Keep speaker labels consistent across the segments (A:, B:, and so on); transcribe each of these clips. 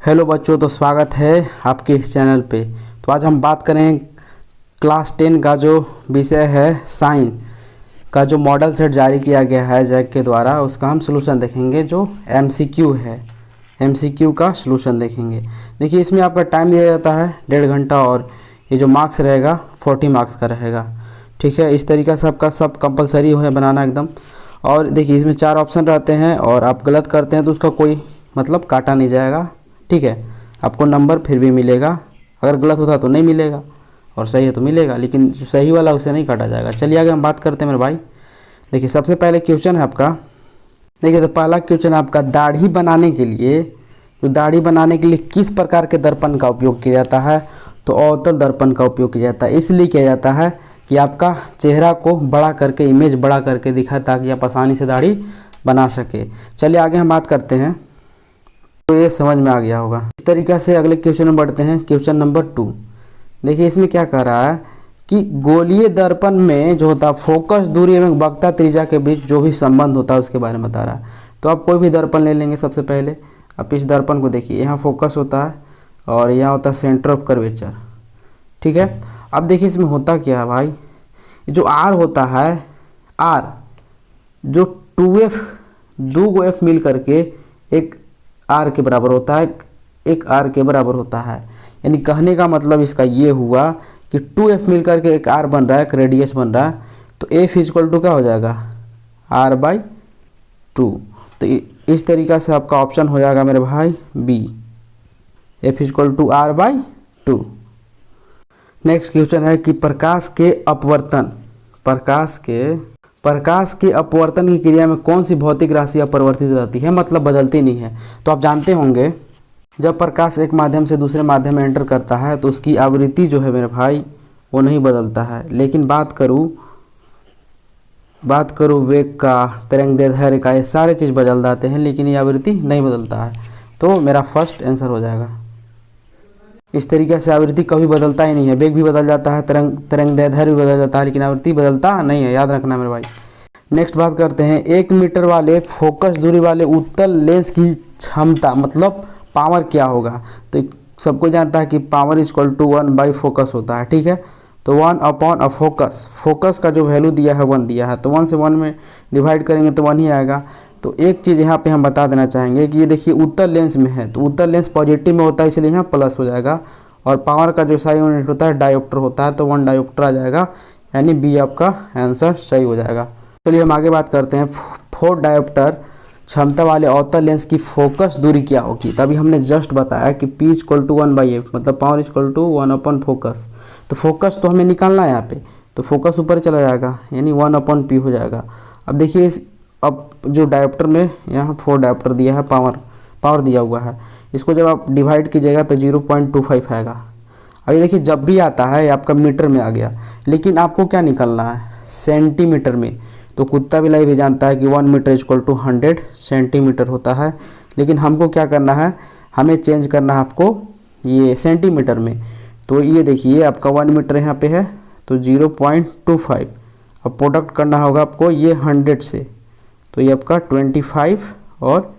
A: Hello बच्चों, तो स्वागत है आपके इस चैनल पे। तो आज हम बात करें क्लास 10 का जो विषय है साइंस का जो मॉडल सेट जारी किया गया है जैक के द्वारा, उसका हम सलूशन देखेंगे जो एमसीक्यू है। एमसीक्यू का सलूशन देखेंगे। देखिए, इसमें आपका टाइम दिया जाता है 1.5 घंटा और ये जो मार्क्स रहेगा 40 मार्क्स का रहेगा। ठीक है, इस तरीक़ा से आपका सब कंपलसरी है बनाना एकदम। और देखिए, इसमें 4 ऑप्शन रहते हैं और आप गलत करते हैं तो उसका कोई मतलब काटा नहीं जाएगा। ठीक है, आपको नंबर फिर भी मिलेगा। अगर गलत होता तो नहीं मिलेगा और सही है तो मिलेगा, लेकिन जो सही वाला उसे नहीं काटा जाएगा। चलिए आगे हम बात करते हैं मेरे भाई। देखिए, सबसे पहले क्वेश्चन है आपका। देखिए, तो पहला क्वेश्चन है आपका, दाढ़ी बनाने के लिए किस प्रकार के दर्पण का उपयोग किया जाता है? तो अवतल दर्पण का उपयोग किया जाता है। इसलिए किया जाता है कि आपका चेहरा को बड़ा करके, इमेज बड़ा करके दिखाए ताकि आप आसानी से दाढ़ी बना सके। चलिए आगे हम बात करते हैं। तो ये समझ में आ गया होगा। इस तरीक़े से अगले क्वेश्चन में बढ़ते हैं। Question number 2। देखिए, इसमें क्या कह रहा है कि गोलीय दर्पण में जो होता है फोकस दूरी एवं वक्रता त्रिज्या के बीच जो भी संबंध होता है उसके बारे में बता रहा है। तो आप कोई भी दर्पण ले लेंगे। सबसे पहले आप इस दर्पण को देखिए, यहाँ फोकस होता है और यहाँ होता है सेंटर ऑफ कर्वेचर। ठीक है, अब देखिए इसमें होता क्या है भाई, जो आर होता है, आर जो 2F, 2 F मिल करके एक आर के बराबर होता है, एक आर के बराबर होता है। यानी कहने का मतलब इसका ये हुआ कि 2F मिलकर के एक आर बन रहा है, एक रेडियस बन रहा है। तो F इक्वल टू क्या हो जाएगा, R/2। तो इस तरीक़ा से आपका ऑप्शन हो जाएगा मेरे भाई B, F equal to R/2। Next question है कि प्रकाश के अपवर्तन की क्रिया में कौन सी भौतिक राशि अपरिवर्तित रहती है, मतलब बदलती नहीं है? तो आप जानते होंगे, जब प्रकाश एक माध्यम से दूसरे माध्यम में एंटर करता है तो उसकी आवृत्ति जो है मेरे भाई वो नहीं बदलता है। लेकिन बात करूँ वेग का, तरंगदैर्ध्य का, ये सारे चीज़ बदल जाते हैं, लेकिन ये आवृत्ति नहीं बदलता है। तो मेरा फर्स्ट आंसर हो जाएगा। इस तरीके से आवृत्ति कभी बदलता ही नहीं है। वेग भी बदल जाता है, तरंगदैर्ध्य भी बदल जाता है, लेकिन आवृत्ति बदलता नहीं है, याद रखना मेरे भाई। नेक्स्ट बात करते हैं, 1 मीटर वाले फोकस दूरी वाले उत्तल लेंस की क्षमता मतलब पावर क्या होगा? तो सबको जानता है कि पावर इक्वल टू 1/फोकस होता है। ठीक है, तो 1/a फोकस का जो वैल्यू दिया है 1 दिया है, तो 1 से 1 में डिवाइड करेंगे तो 1 ही आएगा। तो एक चीज़ यहाँ पे हम बता देना चाहेंगे कि ये देखिए उत्तल लेंस में है, तो उत्तल लेंस पॉजिटिव में होता है, इसलिए यहाँ प्लस हो जाएगा। और पावर का जो SI यूनिट होता है डायोप्टर होता है, तो 1 डायोप्टर आ जाएगा, यानी बी आपका आंसर सही हो जाएगा। चलिए हम आगे बात करते हैं। 4 डायोप्टर क्षमता वाले अवतल लेंस की फोकस दूरी क्या होगी? तभी हमने जस्ट बताया कि P इक्वल टू 1/F मतलब पावर इक्वल टू 1/फोकस। तो फोकस तो हमें निकालना है यहाँ पे, तो फोकस ऊपर चला जाएगा, यानी 1/P हो जाएगा। अब देखिए अब जो डायोप्टर में यहाँ 4 डायोप्टर दिया है, पावर दिया हुआ है, इसको जब आप डिवाइड कीजिएगा तो 0.25 आएगा। अभी देखिए जब भी आता है आपका मीटर में आ गया, लेकिन आपको क्या निकलना है, सेंटीमीटर में। तो कुत्ता बिलाई भी जानता है कि 1 मीटर इक्वल टू 100 सेंटीमीटर होता है, लेकिन हमको क्या करना है, हमें चेंज करना है आपको ये सेंटीमीटर में। तो ये देखिए आपका 1 मीटर यहाँ पे है, तो 0.25। अब प्रोडक्ट करना होगा आपको ये 100 से, तो ये आपका 25 और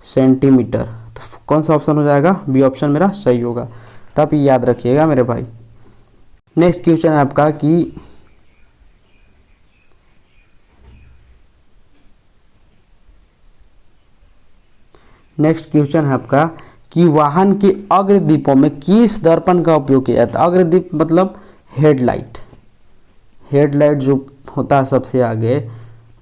A: सेंटीमीटर। तो कौन सा ऑप्शन हो जाएगा, बी ऑप्शन मेरा सही होगा। तो आप ये याद रखिएगा मेरे भाई। नेक्स्ट क्वेश्चन है आपका कि वाहन के अग्रदीपों में किस दर्पण का उपयोग किया जाता है? अग्रदीप मतलब हेडलाइट जो होता है सबसे आगे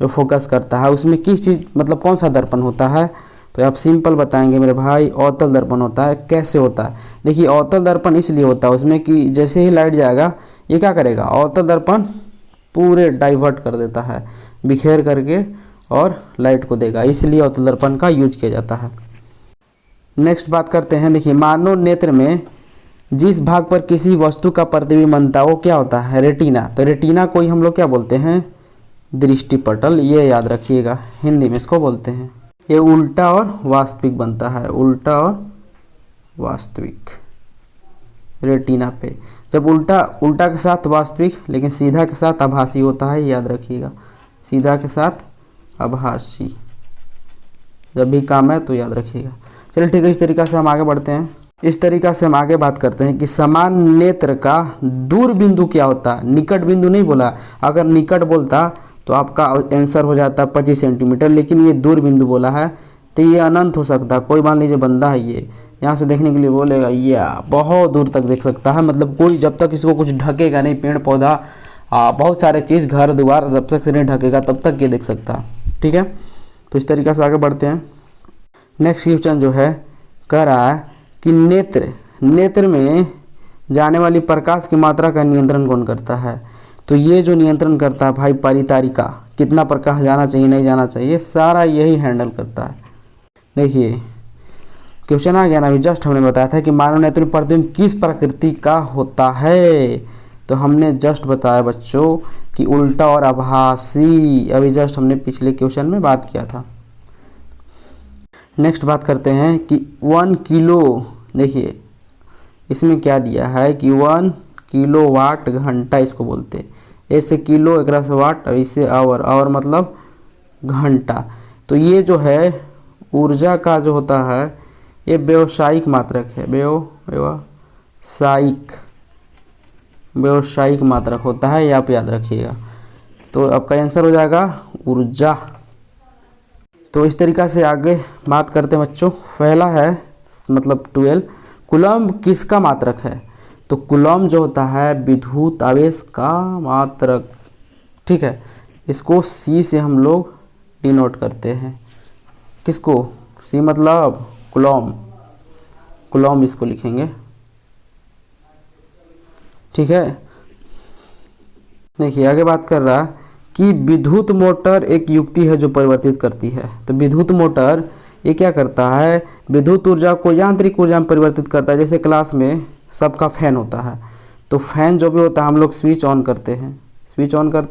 A: जो फोकस करता है, उसमें किस चीज़ मतलब कौन सा दर्पण होता है? तो आप सिंपल बताएंगे मेरे भाई, अवतल दर्पण होता है। कैसे होता है? देखिए, अवतल दर्पण इसलिए होता है उसमें कि जैसे ही लाइट जाएगा ये क्या करेगा, अवतल दर्पण पूरे डाइवर्ट कर देता है, बिखेर करके और लाइट को देगा, इसलिए अवतल दर्पण का यूज किया जाता है। नेक्स्ट बात करते हैं। देखिए, मानव नेत्र में जिस भाग पर किसी वस्तु का प्रतिबिंब बनता है वो क्या होता है, रेटिना। तो रेटिना को ही हम लोग क्या बोलते हैं, दृष्टिपटल। ये याद रखिएगा, हिंदी में इसको बोलते हैं। ये उल्टा और वास्तविक बनता है, उल्टा और वास्तविक रेटिना पे। जब उल्टा के साथ वास्तविक, लेकिन सीधा के साथ आभासी होता है, याद रखिएगा, सीधा के साथ आभासी, जब भी काम है तो याद रखिएगा। चलिए ठीक है, इस तरीक़ा से हम आगे बढ़ते हैं। इस तरीक़ा से हम आगे बात करते हैं कि समान नेत्र का दूर बिंदु क्या होता है। निकट बिंदु नहीं बोला, अगर निकट बोलता तो आपका आंसर हो जाता 25 सेंटीमीटर, लेकिन ये दूर बिंदु बोला है तो ये अनंत हो सकता है। कोई मान लीजिए बंदा है, ये यहाँ से देखने के लिए बोलेगा ये बहुत दूर तक देख सकता है, मतलब कोई जब तक इसको कुछ ढकेगा नहीं, पेड़ पौधा बहुत सारे चीज़ घर द्वार जब तक से नहीं ढकेगा तब तक ये देख सकता है। ठीक है, तो इस तरीक़े से आगे बढ़ते हैं। नेक्स्ट क्वेश्चन जो है कह रहा है कि नेत्र में जाने वाली प्रकाश की मात्रा का नियंत्रण कौन करता है। तो ये जो नियंत्रण करता है भाई परितारिका, कितना प्रकाश जाना चाहिए नहीं जाना चाहिए, सारा यही हैंडल करता है। देखिए क्वेश्चन आ गया ना, अभी जस्ट हमने बताया था कि मानव नेत्र में प्रतिबिंब किस प्रकृति का होता है। तो हमने जस्ट बताया बच्चों कि उल्टा और आभासी, अभी जस्ट हमने पिछले क्वेश्चन में बात किया था। नेक्स्ट बात करते हैं कि 1 किलो, देखिए इसमें क्या दिया है कि 1 किलोवाट घंटा इसको बोलते हैं। ऐसे किलो, एक से वाट, इससे आवर मतलब घंटा। तो ये जो है ऊर्जा का जो होता है ये व्यावसायिक मात्रक है, व्यावसायिक मात्रक होता है, ये आप याद रखिएगा। तो आपका आंसर हो जाएगा ऊर्जा। तो इस तरीक़ा से आगे बात करते हैं बच्चों। पहला है मतलब 12 कूलम्ब किसका मात्रक है। तो कूलम्ब जो होता है विद्युत आवेश का मात्रक। ठीक है, इसको सी से हम लोग डिनोट करते हैं। किसको? सी मतलब कूलम्ब इसको लिखेंगे। ठीक है, देखिए आगे बात कर रहा कि विद्युत मोटर एक युक्ति है जो परिवर्तित करती है। तो विद्युत मोटर ये क्या करता है, विद्युत ऊर्जा को यांत्रिक ऊर्जा में परिवर्तित करता है। जैसे क्लास में सबका फैन होता है, तो फैन जो भी होता है हम लोग स्विच ऑन करते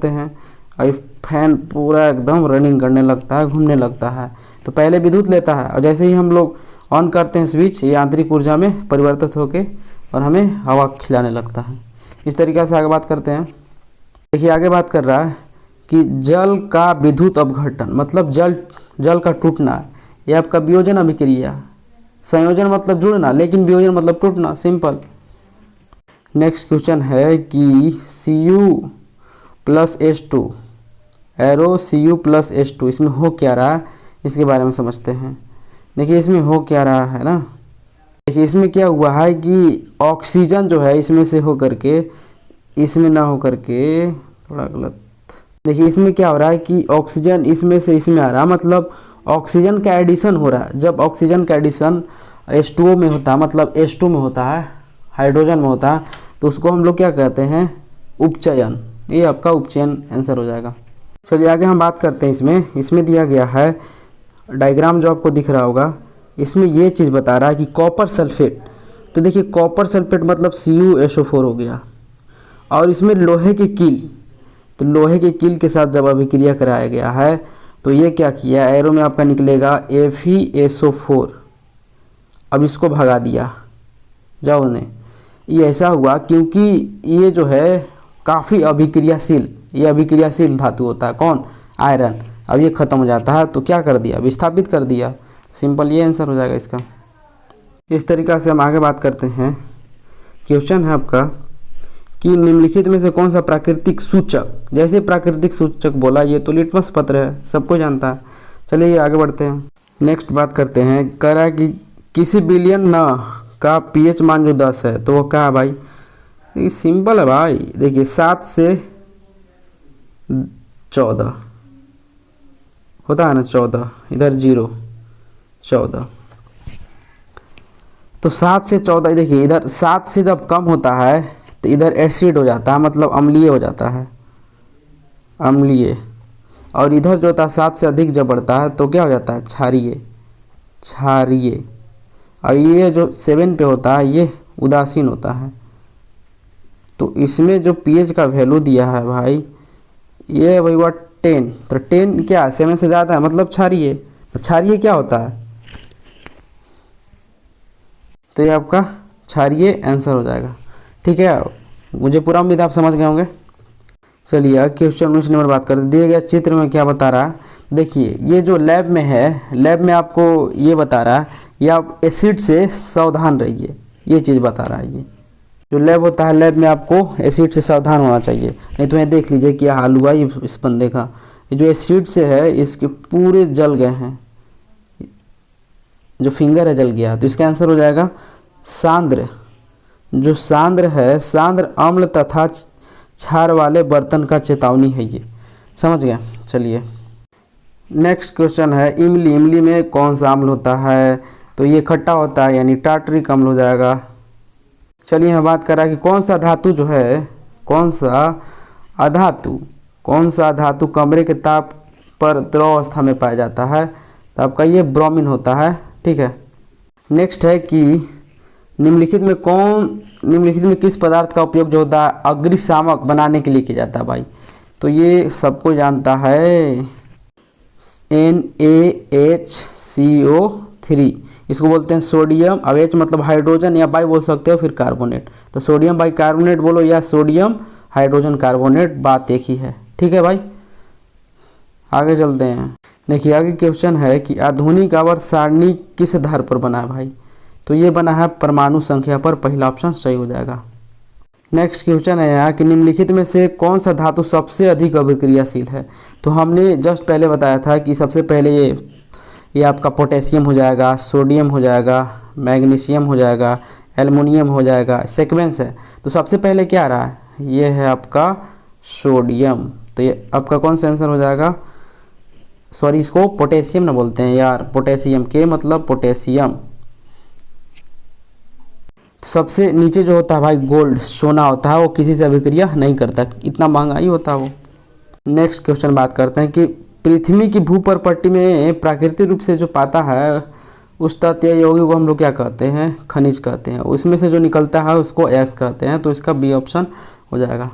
A: हैं और फैन पूरा एकदम रनिंग करने लगता है, घूमने लगता है। तो पहले विद्युत लेता है और जैसे ही हम लोग ऑन करते हैं स्विच, ये यांत्रिक ऊर्जा में परिवर्तित होकर और हमें हवा खिलाने लगता है। इस तरीक़े से आगे बात करते हैं। देखिए आगे बात कर रहा है कि जल का विद्युत अपघटन मतलब जल का टूटना, ये आपका वियोजन अभिक्रिया। संयोजन मतलब जुड़ना, लेकिन वियोजन मतलब टूटना, सिंपल। नेक्स्ट क्वेश्चन है कि Cu+H2 एरो Cu+H2 इसमें हो क्या रहा है, इसके बारे में समझते हैं। देखिए इसमें हो क्या रहा है ना, देखिए इसमें क्या हुआ है कि ऑक्सीजन जो है इसमें से हो करके इसमें ना हो करके, थोड़ा गलत। देखिए इसमें क्या हो रहा है कि ऑक्सीजन इसमें से इसमें आ रहा है, मतलब ऑक्सीजन का एडिशन हो रहा है। जब ऑक्सीजन का एडिशन H2O में होता है, मतलब H2 में होता है, हाइड्रोजन में होता है, तो उसको हम लोग क्या कहते हैं, उपचयन। ये आपका उपचयन आंसर हो जाएगा। चलिए आगे हम बात करते हैं। इसमें दिया गया है डायग्राम जो आपको दिख रहा होगा, इसमें ये चीज़ बता रहा है कि कॉपर सल्फेट। तो देखिए कॉपर सल्फेट मतलब CuSO4 हो गया, और इसमें लोहे की कील, तो लोहे की कील के साथ जब अभिक्रिया कराया गया है तो ये क्या किया, एरो में आपका निकलेगा FeSO4। अब इसको भगा दिया जाओ ने। ये ऐसा हुआ क्योंकि ये जो है काफ़ी अभिक्रियाशील, ये अभिक्रियाशील धातु होता है। कौन? आयरन। अब ये ख़त्म हो जाता है तो क्या कर दिया, विस्थापित कर दिया। सिंपल, ये आंसर हो जाएगा इसका। इस तरीक़ा से हम आगे बात करते हैं। क्वेश्चन है आपका कि निम्नलिखित में से कौन सा प्राकृतिक सूचक, जैसे प्राकृतिक सूचक बोला ये तो लिटमस पत्र है, सबको जानता है। चलिए आगे बढ़ते हैं। नेक्स्ट बात करते हैं, कह रहा है कि किसी बिलियन न का pH मान जो 10 है तो वो क्या है भाई, ये सिंपल है भाई। देखिए 7 से 14 होता है ना, 14 इधर 0 14, तो 7 से 14। देखिए इधर 7 से जब कम होता है तो इधर एसिड हो जाता है, मतलब अम्लीय हो जाता है, अम्लीय। और इधर जो होता है 7 से अधिक जब बढ़ता है तो क्या हो जाता है, क्षारीय। और ये जो 7 पे होता है ये उदासीन होता है। तो इसमें जो pH का वैल्यू दिया है भाई, ये भाई हुआ 10। तो 10 क्या 7 से ज़्यादा है, मतलब क्षारीय। तो क्षारीय क्या होता है, तो ये आपका क्षारीय आंसर हो जाएगा। ठीक है, मुझे पूरा उम्मीद आप समझ गए होंगे। चलिए क्वेश्चन 19 नंबर बात करते हैं। दिए गए चित्र में क्या बता रहा है, देखिए ये जो लैब में है, लैब में आपको ये बता रहा है या एसिड से सावधान रहिए, ये चीज़ बता रहा है। ये जो लैब होता है, लैब में आपको एसिड से सावधान होना चाहिए, नहीं तो ये देख लीजिए क्या हाल हुआ ये इस बंदे का। ये जो एसिड से है इसके पूरे जल गए हैं, जो फिंगर है जल गया। तो इसका आंसर हो जाएगा सांद्र। जो सांद्र है, सांद्र अम्ल तथा क्षार वाले बर्तन का चेतावनी है ये, समझ गए। चलिए नेक्स्ट क्वेश्चन है इमली। इमली में कौन सा अम्ल होता है? तो ये खट्टा होता है यानी टार्टरिक अम्ल हो जाएगा। चलिए हम बात कर रहा है कि कौन सा धातु जो है, कौन सा धातु कमरे के ताप पर द्रव अवस्था में पाया जाता है? तो आपका ये ब्रोमीन होता है, ठीक है। नेक्स्ट है कि निम्नलिखित में किस पदार्थ का उपयोग जो होता है अग्निशामक बनाने के लिए किया जाता है भाई? तो ये सबको जानता है, NaHCO3, इसको बोलते हैं सोडियम। अब H मतलब हाइड्रोजन या बाई बोल सकते हो, फिर कार्बोनेट। तो सोडियम बाई कार्बोनेट बोलो या सोडियम हाइड्रोजन कार्बोनेट, बात एक ही है, ठीक है भाई। आगे चलते हैं। देखिए आगे क्वेश्चन है कि आधुनिक आवर्त सारणी किस आधार पर बना है भाई? तो ये बना है परमाणु संख्या पर, पहला ऑप्शन सही हो जाएगा। नेक्स्ट क्वेश्चन है यहाँ कि निम्नलिखित में से कौन सा धातु सबसे अधिक अभिक्रियाशील है? तो हमने जस्ट पहले बताया था कि सबसे पहले ये आपका पोटेशियम हो जाएगा, सोडियम हो जाएगा, मैग्नीशियम हो जाएगा, एल्युमिनियम हो जाएगा, सीक्वेंस है। तो सबसे पहले क्या आ रहा है? ये है आपका सोडियम। तो ये आपका कौन सा आंसर हो जाएगा? सॉरी, इसको पोटेशियम ना बोलते हैं यार, पोटेशियम के मतलब पोटेशियम। तो सबसे नीचे जो होता है भाई गोल्ड, सोना होता है, वो किसी से अभिक्रिया नहीं करता, इतना महंगा ही होता है वो। नेक्स्ट क्वेश्चन बात करते हैं कि पृथ्वी की भूपर्पट्टी में प्राकृतिक रूप से जो पाता है उस तत्व यौगिक को हम लोग क्या कहते हैं? खनिज कहते हैं। उसमें से जो निकलता है उसको एक्स कहते हैं, तो इसका बी ऑप्शन हो जाएगा।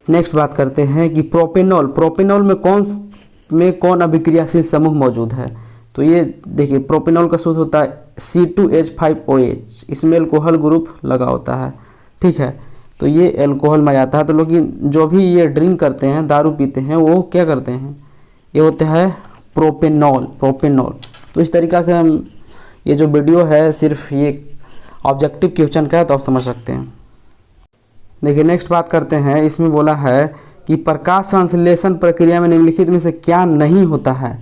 A: नेक्स्ट बात करते हैं कि प्रोपेनॉल में कौन अभिक्रियाशील समूह मौजूद है? तो ये देखिए प्रोपेनॉल का सूत्र होता है C2H5OH, इसमें अल्कोहल ग्रुप लगा होता है, ठीक है। तो ये अल्कोहल में जाता है। तो लोग जो भी ये ड्रिंक करते हैं, दारू पीते हैं, वो क्या करते हैं? ये होते हैं प्रोपेनॉल। तो इस तरीक़ा से हम ये जो वीडियो है सिर्फ ये ऑब्जेक्टिव क्वेश्चन का है, तो आप समझ सकते हैं। देखिए नेक्स्ट बात करते हैं, इसमें बोला है कि प्रकाश संश्लेषण प्रक्रिया में निम्नलिखित में से क्या नहीं होता है?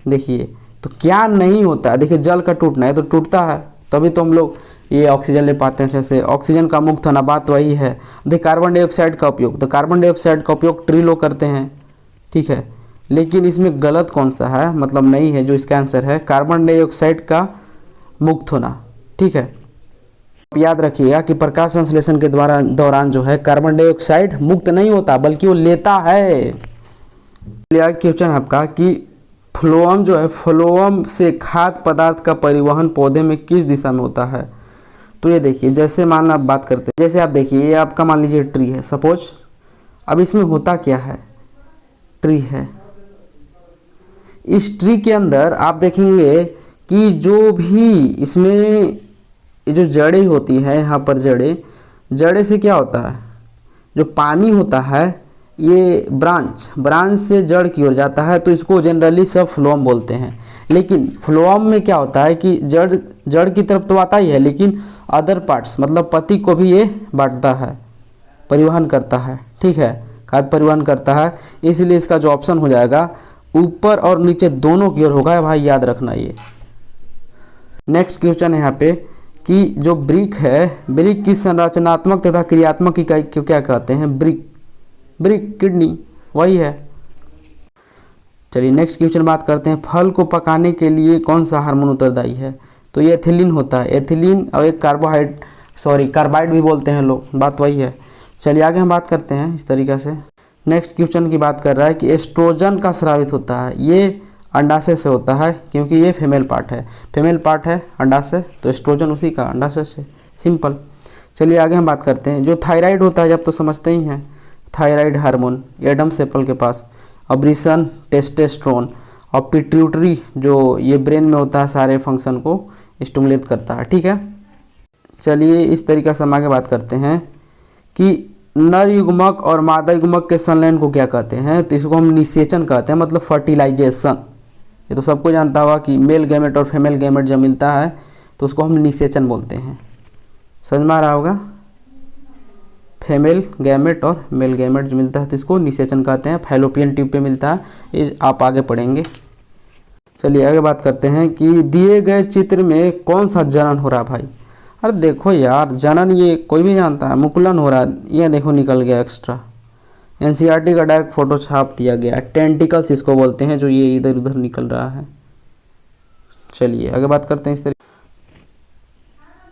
A: देखिए तो क्या नहीं होता है? देखिए जल का टूटना है तो टूटता है, तभी तो हम लोग ये ऑक्सीजन ले पाते हैं। जैसे ऑक्सीजन का मुक्त होना, बात वही है। देखिए कार्बन डाइऑक्साइड का उपयोग, तो कार्बन डाइऑक्साइड का उपयोग ट्री लोग करते हैं, ठीक है। लेकिन इसमें गलत कौन सा है? मतलब नहीं है, जो इसका आंसर है कार्बन डाइऑक्साइड का मुक्त होना, ठीक है। याद रखिएगा कि प्रकाश संश्लेषण के दौरान जो है कार्बन डाइऑक्साइड मुक्त नहीं होता, बल्कि वो लेता है। क्वेश्चन आपका कि फ्लोएम जो है, फ्लोएम से खाद्य पदार्थ का परिवहन पौधे में किस दिशा में होता है? तो ये देखिए, जैसे मान आप बात करते हैं, जैसे आप देखिए ये आपका मान लीजिए ट्री है सपोज। अब इसमें होता क्या है? ट्री है, इस ट्री के अंदर आप देखेंगे कि जो भी इसमें जो जड़ें होती है, यहाँ पर जड़े से क्या होता है? जो पानी होता है ये ब्रांच से जड़ की ओर जाता है, तो इसको जनरली सब फ्लोएम बोलते हैं। लेकिन फ्लोएम में क्या होता है कि जड़ की तरफ तो आता ही है, लेकिन अदर पार्ट्स मतलब पत्ती को भी ये बांटता है, परिवहन करता है, ठीक है, खाद्य परिवहन करता है। इसलिए इसका जो ऑप्शन हो जाएगा ऊपर और नीचे दोनों की ओर होगा भाई, याद रखना ये। नेक्स्ट क्वेश्चन है यहाँ पे कि जो ब्रिक है, ब्रिक की संरचनात्मक तथा क्रियात्मक इकाई को क्या कहते हैं? ब्रिक किडनी वही है। चलिए नेक्स्ट क्वेश्चन बात करते हैं, फल को पकाने के लिए कौन सा हार्मोन उत्तरदायी है? तो ये एथिलीन होता है। एथिलीन और एक कार्बाइड भी बोलते हैं लोग, बात वही है। चलिए आगे हम बात करते हैं इस तरीक़े से। नेक्स्ट क्वेश्चन की बात कर रहा है कि एस्ट्रोजन का स्रावित होता है, ये अंडाशय से होता है, क्योंकि ये फीमेल पार्ट है अंडाशय, तो एस्ट्रोजन उसी का अंडाशय से, सिंपल। चलिए आगे हम बात करते हैं, जो थायराइड होता है जब तो समझते ही हैं, थायराइड हार्मोन एडम सेपल के पास, ऑब्रिसन टेस्टोस्टेरोन, और पिट्यूटरी जो ये ब्रेन में होता है, सारे फंक्शन को स्टिमुलेट करता है, ठीक है। चलिए इस तरीक़ा से हम आगे बात करते हैं कि नर युग्मक और मादा युग्मक के संलयन को क्या कहते हैं? तो इसको हम निषेचन कहते हैं, मतलब फर्टिलाइजेशन, ये तो सबको जानता होगा कि मेल गैमेट और फीमेल गैमेट जब मिलता है तो उसको हम निषेचन बोलते हैं। समझ में आ रहा होगा, फीमेल गैमेट और मेल गैमेट जो मिलता है तो इसको निषेचन कहते हैं। फैलोपियन ट्यूब पे मिलता है, ये आप आगे पढ़ेंगे। चलिए आगे बात करते हैं कि दिए गए चित्र में कौन सा जनन हो रहा है भाई। अरे देखो यार, जनन ये कोई भी जानता है, मुकुलन हो रहा है, ये देखो निकल गया एक्स्ट्रा। एनसीईआरटी का डायरेक्ट फोटो छाप दिया गया। टेंटिकल्स इसको बोलते हैं, जो ये इधर उधर निकल रहा है। चलिए आगे बात करते हैं इस तरीके।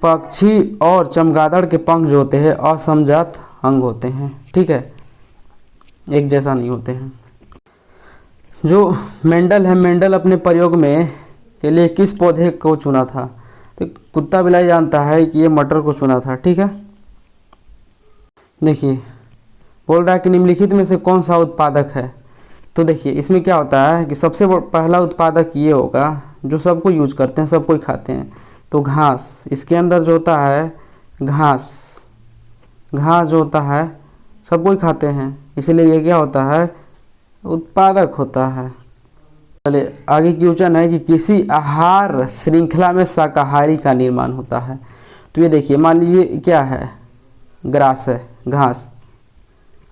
A: पक्षी और चमगादड़ के पंख जो होते हैं असमजात अंग होते हैं, ठीक है, एक जैसा नहीं होते हैं। जो मेंडल है, मेंडल अपने प्रयोग में के लिए किस पौधे को चुना था। तो कुत्ता बिलाई जानता है कि ये मटर को चुना था, ठीक है। देखिए बोल रहा है कि निम्नलिखित में से कौन सा उत्पादक है। तो देखिए इसमें क्या होता है कि सबसे पहला उत्पादक ये होगा जो सबको यूज करते हैं, सब कोई खाते हैं। तो घास, इसके अंदर जो होता है घास, घास जो होता है सब कोई खाते हैं, इसलिए ये क्या होता है, उत्पादक होता है। चलिए आगे क्वेश्चन है कि किसी आहार श्रृंखला में शाकाहारी का निर्माण होता है। तो ये देखिए मान लीजिए क्या है, ग्रास है, घास,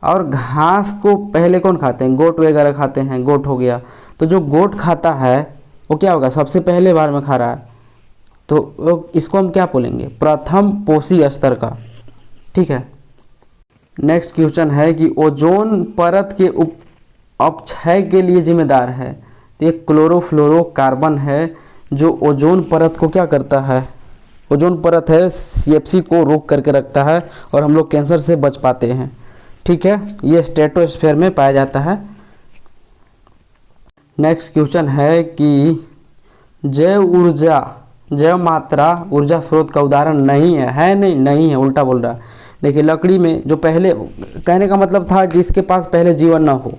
A: और घास को पहले कौन खाते हैं, गोट वगैरह खाते हैं, गोट हो गया। तो जो गोट खाता है वो क्या होगा, सबसे पहले बार में खा रहा है, तो इसको हम क्या बोलेंगे, प्रथम पोषी स्तर का, ठीक है। नेक्स्ट क्वेश्चन है कि ओजोन परत के अपक्षय के लिए जिम्मेदार है। तो एक क्लोरोफ्लोरोकार्बन है जो ओजोन परत को क्या करता है, ओजोन परत है CFC को रोक करके रखता है और हम लोग कैंसर से बच पाते हैं, ठीक है। ये स्ट्रेटोस्फीयर में पाया जाता है। नेक्स्ट क्वेश्चन है कि जैव ऊर्जा, जैव मात्रा ऊर्जा स्रोत का उदाहरण नहीं है नहीं है, उल्टा बोल रहा। देखिए लकड़ी में जो पहले, कहने का मतलब था जिसके पास पहले जीवन ना हो,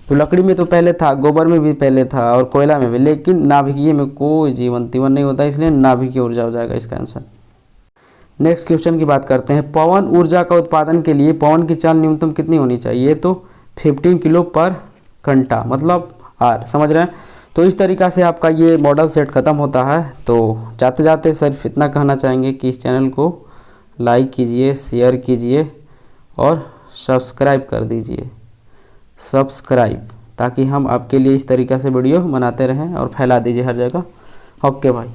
A: तो लकड़ी में तो पहले था, गोबर में भी पहले था और कोयला में भी, लेकिन नाभिकीय में कोई जीवन तीवन नहीं होता, इसलिए नाभिकीय ऊर्जा हो जाएगा इसका आंसर। नेक्स्ट क्वेश्चन की बात करते हैं। पवन ऊर्जा का उत्पादन के लिए पवन की चाल न्यूनतम कितनी होनी चाहिए। तो 15 किलो पर घंटा, मतलब आर, समझ रहे हैं। तो इस तरीक़ा से आपका ये मॉडल सेट ख़त्म होता है। तो जाते जाते सिर्फ इतना कहना चाहेंगे कि इस चैनल को लाइक कीजिए, शेयर कीजिए और सब्सक्राइब कर दीजिए, सब्सक्राइब, ताकि हम आपके लिए इस तरीक़े से वीडियो बनाते रहें और फैला दीजिए हर जगह। ओके भाई।